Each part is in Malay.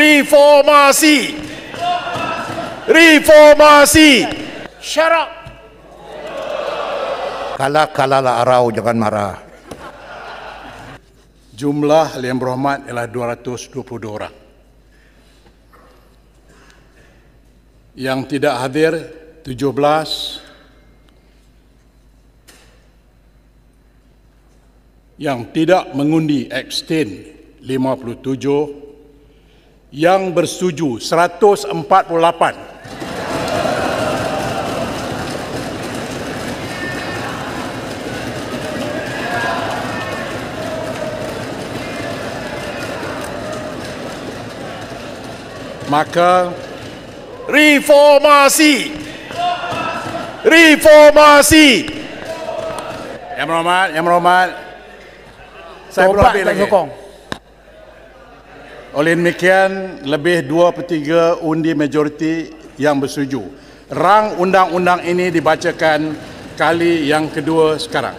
Reformasi. Reformasi. Syarak. Kalah arau, jangan marah. Jumlah Yang Berhormat ialah 222 orang. Yang tidak hadir 17. Yang tidak mengundi abstain 57. Yang bersetuju 148. Maka reformasi. Reformasi. Yang Berhormat, saya belum habis lagi. Oleh demikian, lebih 2/3 undi majoriti yang bersetuju. Rang undang-undang ini dibacakan kali yang kedua sekarang.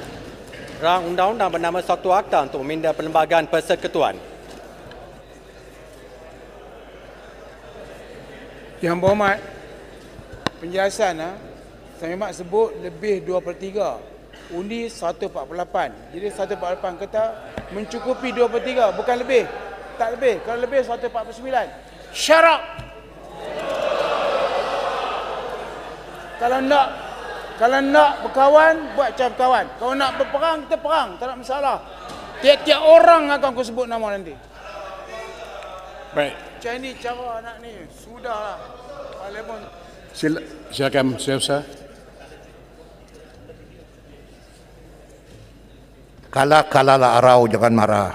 Rang undang-undang bernama Suatu Akta untuk meminda Perlembagaan Persekutuan. Yang Berhormat, penjelasan saya mak sebut lebih 2/3. Undi 148. Jadi 148 kata mencukupi 2/3, bukan lebih. Tak lebih. Kalau lebih 149. Syarak. Kalau nak berkawan, buat macam kawan. Kalau nak berperang, kita perang. Tak ada masalah. Tiap-tiap orang akan aku sebut nama nanti. Baik. Macam ni cara nak ni. Sudahlah. Parlimen. Silakan, Syed. Kalah arau, jangan marah.